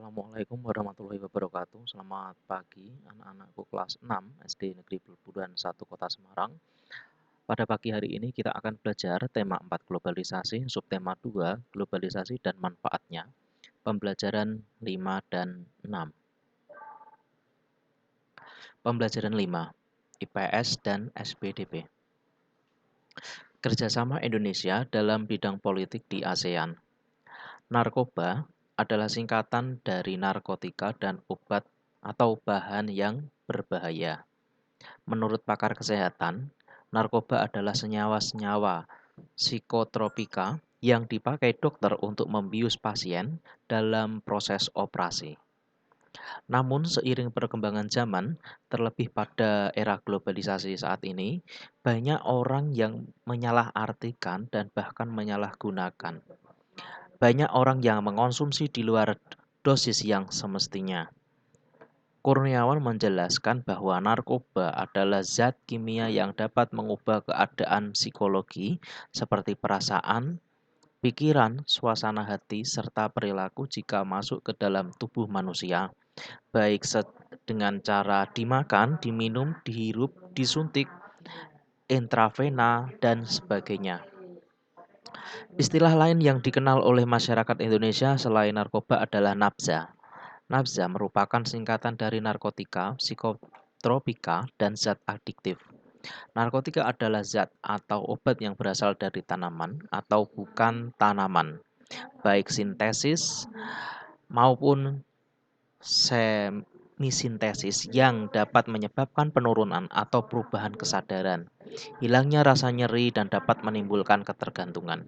Assalamualaikum warahmatullahi wabarakatuh. Selamat pagi anak-anakku kelas 6 SD Negeri Perburuan 1 Kota Semarang. Pada pagi hari ini kita akan belajar tema 4 globalisasi, subtema 2 globalisasi dan manfaatnya. Pembelajaran 5 dan 6. Pembelajaran 5, IPS dan SPDB. Kerjasama Indonesia dalam bidang politik di ASEAN. Narkoba adalah singkatan dari narkotika dan obat atau bahan yang berbahaya. Menurut pakar kesehatan, narkoba adalah senyawa-senyawa psikotropika yang dipakai dokter untuk membius pasien dalam proses operasi. Namun seiring perkembangan zaman, terlebih pada era globalisasi saat ini, banyak orang yang menyalahartikan dan bahkan menyalahgunakan. Banyak orang yang mengonsumsi di luar dosis yang semestinya. Kurniawan menjelaskan bahwa narkoba adalah zat kimia yang dapat mengubah keadaan psikologi seperti perasaan, pikiran, suasana hati, serta perilaku jika masuk ke dalam tubuh manusia, baik dengan cara dimakan, diminum, dihirup, disuntik, intravena, dan sebagainya. Istilah lain yang dikenal oleh masyarakat Indonesia selain narkoba adalah nafza. Nafza merupakan singkatan dari narkotika, psikotropika, dan zat adiktif. Narkotika adalah zat atau obat yang berasal dari tanaman atau bukan tanaman, baik sintesis maupun semisintesis yang dapat menyebabkan penurunan atau perubahan kesadaran, hilangnya rasa nyeri, dan dapat menimbulkan ketergantungan.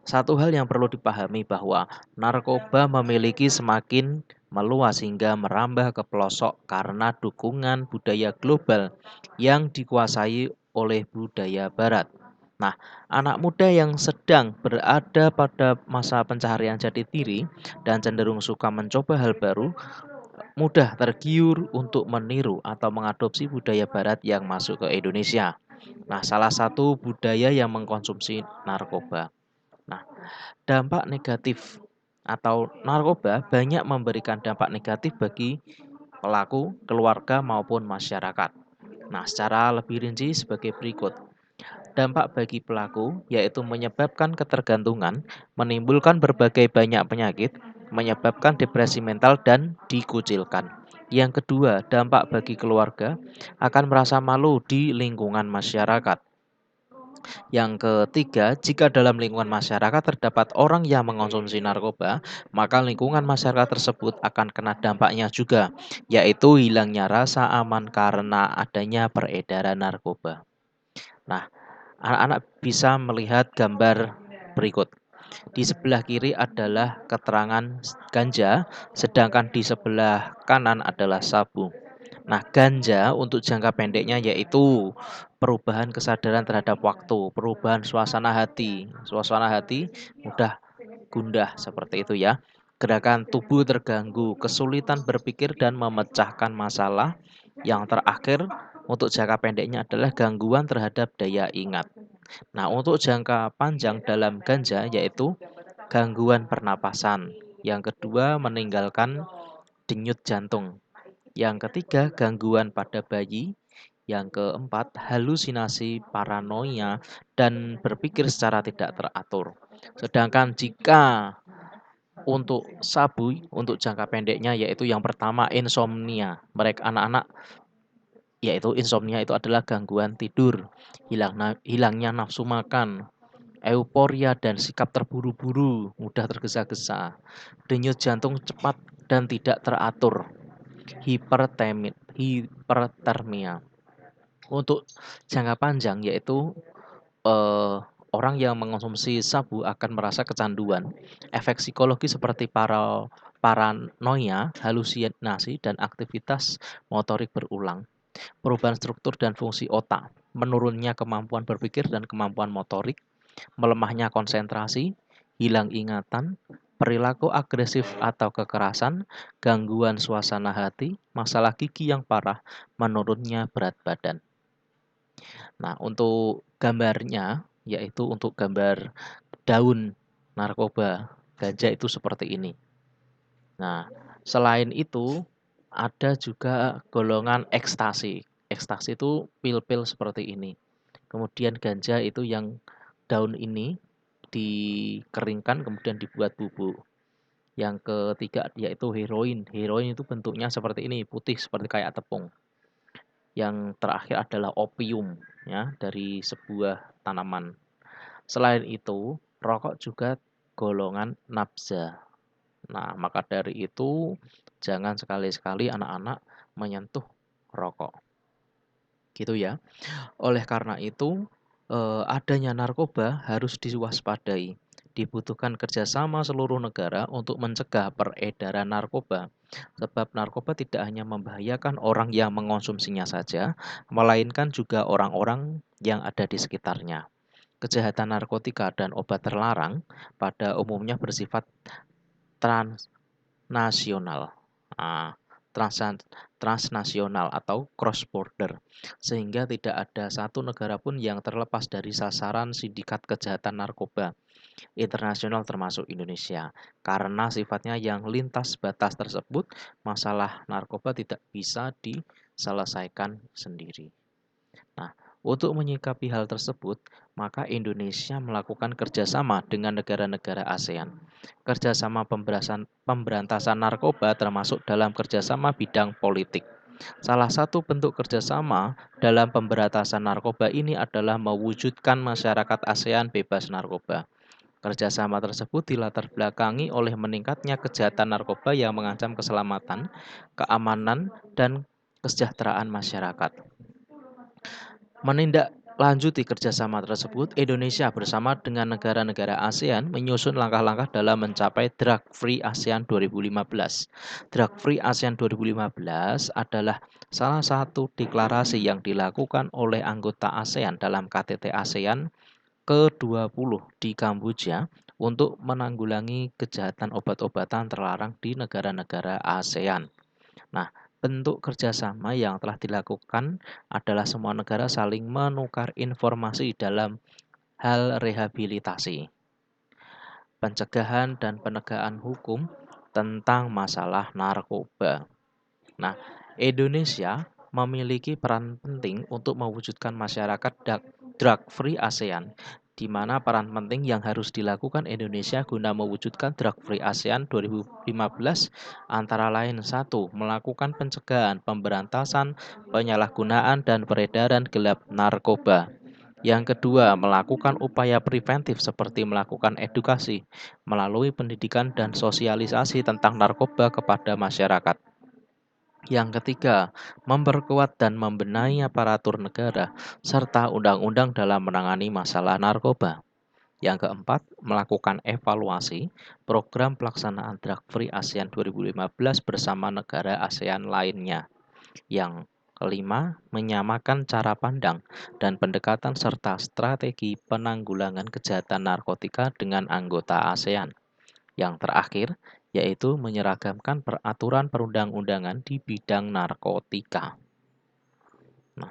Satu hal yang perlu dipahami bahwa narkoba memiliki semakin meluas hingga merambah ke pelosok karena dukungan budaya global yang dikuasai oleh budaya barat. Nah, anak muda yang sedang berada pada masa pencaharian jati diri dan cenderung suka mencoba hal baru, mudah tergiur untuk meniru atau mengadopsi budaya barat yang masuk ke Indonesia. Nah, salah satu budaya yang mengkonsumsi narkoba. Nah, dampak negatif atau narkoba banyak memberikan dampak negatif bagi pelaku, keluarga, maupun masyarakat. Nah, secara lebih rinci sebagai berikut. Dampak bagi pelaku yaitu menyebabkan ketergantungan, menimbulkan berbagai banyak penyakit, menyebabkan depresi mental dan dikucilkan. Yang kedua, dampak bagi keluarga akan merasa malu di lingkungan masyarakat. Yang ketiga, jika dalam lingkungan masyarakat terdapat orang yang mengonsumsi narkoba, maka lingkungan masyarakat tersebut akan kena dampaknya juga, yaitu hilangnya rasa aman karena adanya peredaran narkoba. Nah, anak-anak bisa melihat gambar berikut. Di sebelah kiri adalah keterangan ganja, sedangkan di sebelah kanan adalah sabu. Nah, ganja untuk jangka pendeknya yaitu perubahan kesadaran terhadap waktu, perubahan suasana hati. Suasana hati mudah gundah seperti itu ya. Gerakan tubuh terganggu, kesulitan berpikir dan memecahkan masalah. Yang terakhir untuk jangka pendeknya adalah gangguan terhadap daya ingat. Nah, untuk jangka panjang dalam ganja yaitu gangguan pernapasan. Yang kedua, meninggalkan denyut jantung. Yang ketiga, gangguan pada bayi. Yang keempat, halusinasi, paranoia, dan berpikir secara tidak teratur. Sedangkan jika untuk sabu, untuk jangka pendeknya yaitu yang pertama insomnia. Mereka anak-anak yaitu insomnia itu adalah gangguan tidur, hilangnya nafsu makan, euforia dan sikap terburu-buru, mudah tergesa-gesa, denyut jantung cepat dan tidak teratur, hipertermia. Untuk jangka panjang yaitu eh, orang yang mengonsumsi sabu akan merasa kecanduan. Efek psikologi seperti paranoia, halusinasi, dan aktivitas motorik berulang. Perubahan struktur dan fungsi otak, menurunnya kemampuan berpikir dan kemampuan motorik, melemahnya konsentrasi, hilang ingatan, perilaku agresif atau kekerasan, gangguan suasana hati, masalah gigi yang parah, menurunnya berat badan. Nah, untuk gambarnya, yaitu untuk gambar daun narkoba ganja itu seperti ini. Nah, Selain itu, ada juga golongan ekstasi. Ekstasi itu pil-pil seperti ini. Kemudian ganja itu yang daun ini dikeringkan kemudian dibuat bubuk. Yang ketiga yaitu heroin. Heroin itu bentuknya seperti ini, putih seperti kayak tepung. Yang terakhir adalah opium ya dari sebuah tanaman. Selain itu, rokok juga golongan nabza. Nah, maka dari itu jangan sekali-sekali anak-anak menyentuh rokok. Gitu ya. Oleh karena itu, adanya narkoba harus diwaspadai. Dibutuhkan kerjasama seluruh negara untuk mencegah peredaran narkoba. Sebab narkoba tidak hanya membahayakan orang yang mengonsumsinya saja, melainkan juga orang-orang yang ada di sekitarnya. Kejahatan narkotika dan obat terlarang pada umumnya bersifat transnasional. Nah, transnasional atau cross border, sehingga tidak ada satu negara pun yang terlepas dari sasaran sindikat kejahatan narkoba internasional termasuk Indonesia. Karena sifatnya yang lintas batas tersebut, masalah narkoba tidak bisa diselesaikan sendiri. Nah, untuk menyikapi hal tersebut, maka Indonesia melakukan kerjasama dengan negara-negara ASEAN. Kerjasama pemberantasan narkoba termasuk dalam kerjasama bidang politik. Salah satu bentuk kerjasama dalam pemberantasan narkoba ini adalah mewujudkan masyarakat ASEAN bebas narkoba. Kerjasama tersebut dilatar belakangi oleh meningkatnya kejahatan narkoba yang mengancam keselamatan, keamanan, dan kesejahteraan masyarakat. Menindaklanjuti kerjasama tersebut, Indonesia bersama dengan negara-negara ASEAN menyusun langkah-langkah dalam mencapai Drug Free ASEAN 2015. Drug Free ASEAN 2015 adalah salah satu deklarasi yang dilakukan oleh anggota ASEAN dalam KTT ASEAN ke-20 di Kamboja untuk menanggulangi kejahatan obat-obatan terlarang di negara-negara ASEAN. Nah, bentuk kerjasama yang telah dilakukan adalah semua negara saling menukar informasi dalam hal rehabilitasi, pencegahan, dan penegakan hukum tentang masalah narkoba. Nah, Indonesia memiliki peran penting untuk mewujudkan masyarakat drug-free ASEAN, di mana peran penting yang harus dilakukan Indonesia guna mewujudkan drug-free ASEAN 2015 antara lain: 1. Melakukan pencegahan, pemberantasan, penyalahgunaan, dan peredaran gelap narkoba. Yang kedua, melakukan upaya preventif seperti melakukan edukasi melalui pendidikan dan sosialisasi tentang narkoba kepada masyarakat. Yang ketiga, memperkuat dan membenahi aparatur negara serta undang-undang dalam menangani masalah narkoba. Yang keempat, melakukan evaluasi program pelaksanaan Drug Free ASEAN 2015 bersama negara ASEAN lainnya. Yang kelima, menyamakan cara pandang dan pendekatan serta strategi penanggulangan kejahatan narkotika dengan anggota ASEAN. Yang terakhir, yaitu menyeragamkan peraturan perundang-undangan di bidang narkotika. Nah,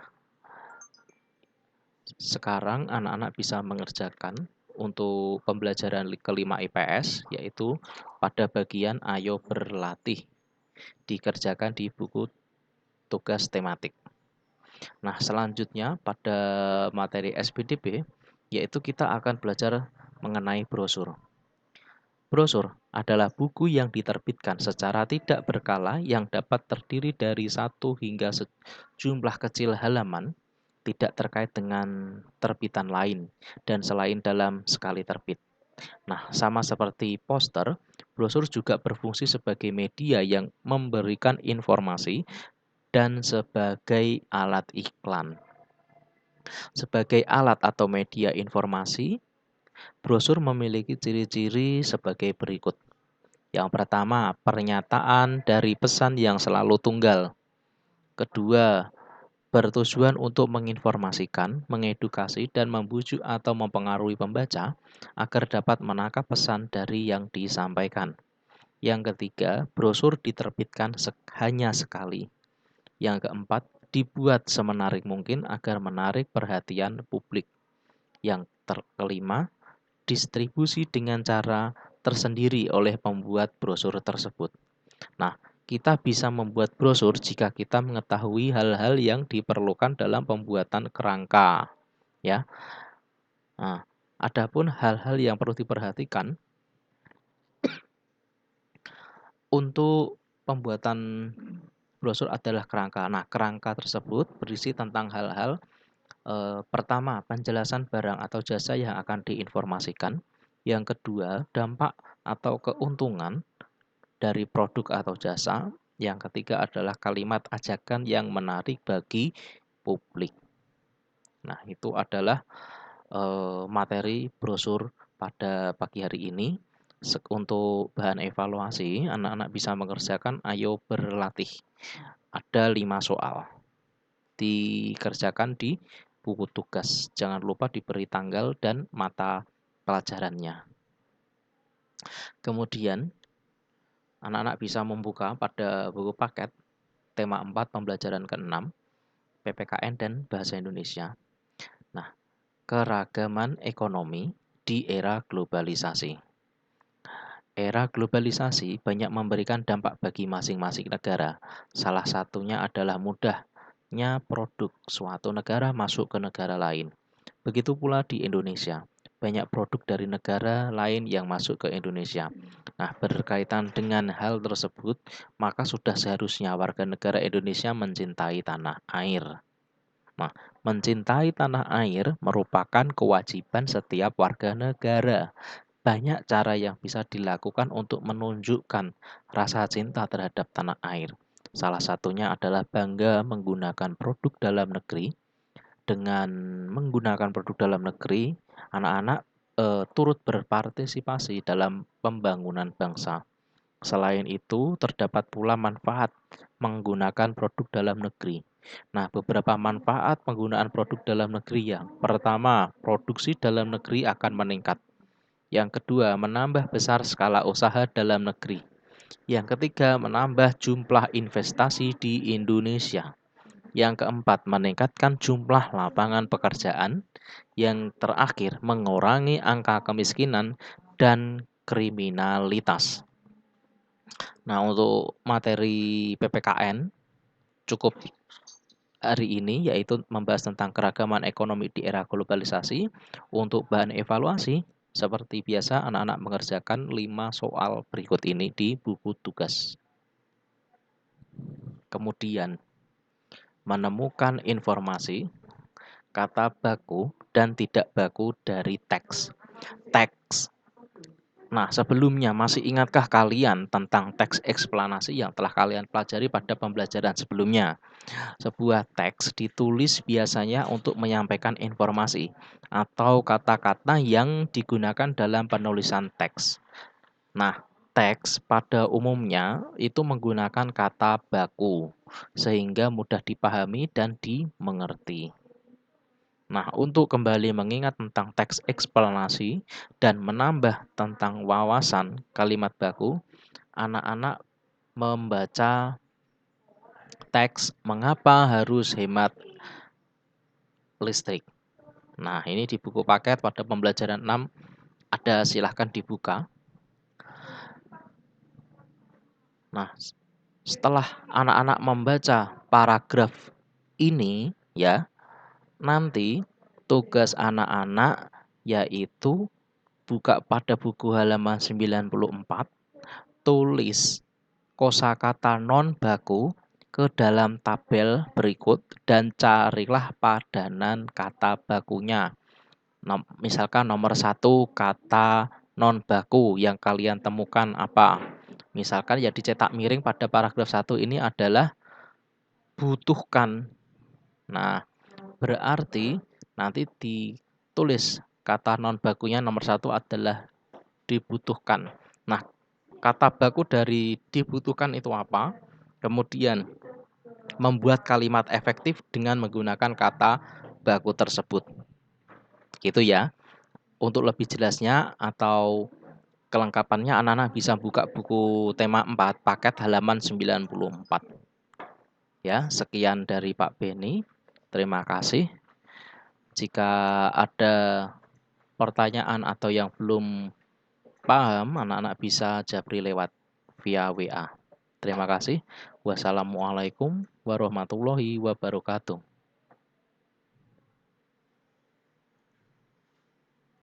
sekarang anak-anak bisa mengerjakan untuk pembelajaran kelima IPS, yaitu pada bagian ayo berlatih, dikerjakan di buku tugas tematik. Nah, selanjutnya pada materi SPDB, yaitu kita akan belajar mengenai brosur. Brosur adalah buku yang diterbitkan secara tidak berkala yang dapat terdiri dari 1 hingga sejumlah kecil halaman, tidak terkait dengan terbitan lain, dan selain dalam sekali terbit. Nah, sama seperti poster, brosur juga berfungsi sebagai media yang memberikan informasi dan sebagai alat iklan. Sebagai alat atau media informasi, brosur memiliki ciri-ciri sebagai berikut. Yang pertama, pernyataan dari pesan yang selalu tunggal. Kedua, bertujuan untuk menginformasikan, mengedukasi, dan membujuk atau mempengaruhi pembaca agar dapat menangkap pesan dari yang disampaikan. Yang ketiga, brosur diterbitkan hanya sekali. Yang keempat, dibuat semenarik mungkin agar menarik perhatian publik. Yang kelima, distribusi dengan cara tersendiri oleh pembuat brosur tersebut. Nah, kita bisa membuat brosur jika kita mengetahui hal-hal yang diperlukan dalam pembuatan kerangka, ya. Nah, adapun hal-hal yang perlu diperhatikan untuk pembuatan brosur adalah kerangka. Nah, kerangka tersebut berisi tentang hal-hal pertama, penjelasan barang atau jasa yang akan diinformasikan. Yang kedua, dampak atau keuntungan dari produk atau jasa. Yang ketiga adalah kalimat ajakan yang menarik bagi publik. Nah, itu adalah materi brosur pada pagi hari ini. Untuk bahan evaluasi, anak-anak bisa mengerjakan ayo berlatih. Ada 5 soal. Dikerjakan di buku tugas. Jangan lupa diberi tanggal dan mata pelajarannya. Kemudian, anak-anak bisa membuka pada buku paket tema 4 pembelajaran ke-6, PPKN dan Bahasa Indonesia. Nah, keragaman ekonomi di era globalisasi. Era globalisasi banyak memberikan dampak bagi masing-masing negara. Salah satunya adalah mudahnya produk suatu negara masuk ke negara lain. Begitu pula di Indonesia. Banyak produk dari negara lain yang masuk ke Indonesia. Nah, berkaitan dengan hal tersebut, maka sudah seharusnya warga negara Indonesia mencintai tanah air. Nah, mencintai tanah air merupakan kewajiban setiap warga negara. Banyak cara yang bisa dilakukan untuk menunjukkan rasa cinta terhadap tanah air. Salah satunya adalah bangga menggunakan produk dalam negeri. Dengan menggunakan produk dalam negeri, anak-anak turut berpartisipasi dalam pembangunan bangsa. Selain itu, terdapat pula manfaat menggunakan produk dalam negeri. Nah, beberapa manfaat penggunaan produk dalam negeri yang pertama, produksi dalam negeri akan meningkat. Yang kedua, menambah besar skala usaha dalam negeri. Yang ketiga, menambah jumlah investasi di Indonesia. Yang keempat, meningkatkan jumlah lapangan pekerjaan. Yang terakhir, mengurangi angka kemiskinan dan kriminalitas. Nah, untuk materi PPKN cukup hari ini, yaitu membahas tentang keragaman ekonomi di era globalisasi. Untuk bahan evaluasi, seperti biasa anak-anak mengerjakan 5 soal berikut ini di buku tugas. Kemudian, menemukan informasi, kata baku, dan tidak baku dari teks. Teks. Nah, sebelumnya masih ingatkah kalian tentang teks eksplanasi yang telah kalian pelajari pada pembelajaran sebelumnya? Sebuah teks ditulis biasanya untuk menyampaikan informasi atau kata-kata yang digunakan dalam penulisan teks. Nah, teks pada umumnya itu menggunakan kata baku sehingga mudah dipahami dan dimengerti. Nah, untuk kembali mengingat tentang teks eksplanasi dan menambah tentang wawasan kalimat baku, anak-anak membaca teks mengapa harus hemat listrik. Nah, ini di buku paket pada pembelajaran 6 ada, silahkan dibuka. Nah, setelah anak-anak membaca paragraf ini ya, nanti tugas anak-anak yaitu buka pada buku halaman 94, tulis kosakata non baku ke dalam tabel berikut dan carilah padanan kata bakunya. Misalkan nomor 1 kata non baku yang kalian temukan apa? Misalkan ya dicetak miring pada paragraf 1 ini adalah butuhkan. Nah, berarti nanti ditulis kata non bakunya nomor 1 adalah dibutuhkan. Nah, kata baku dari dibutuhkan itu apa? Kemudian membuat kalimat efektif dengan menggunakan kata baku tersebut. Gitu ya. Untuk lebih jelasnya atau kelengkapannya anak-anak bisa buka buku tema 4 paket halaman 94. Ya, sekian dari Pak Beni. Terima kasih. Jika ada pertanyaan atau yang belum paham, anak-anak bisa japri lewat via WA. Terima kasih. Wassalamualaikum warahmatullahi wabarakatuh.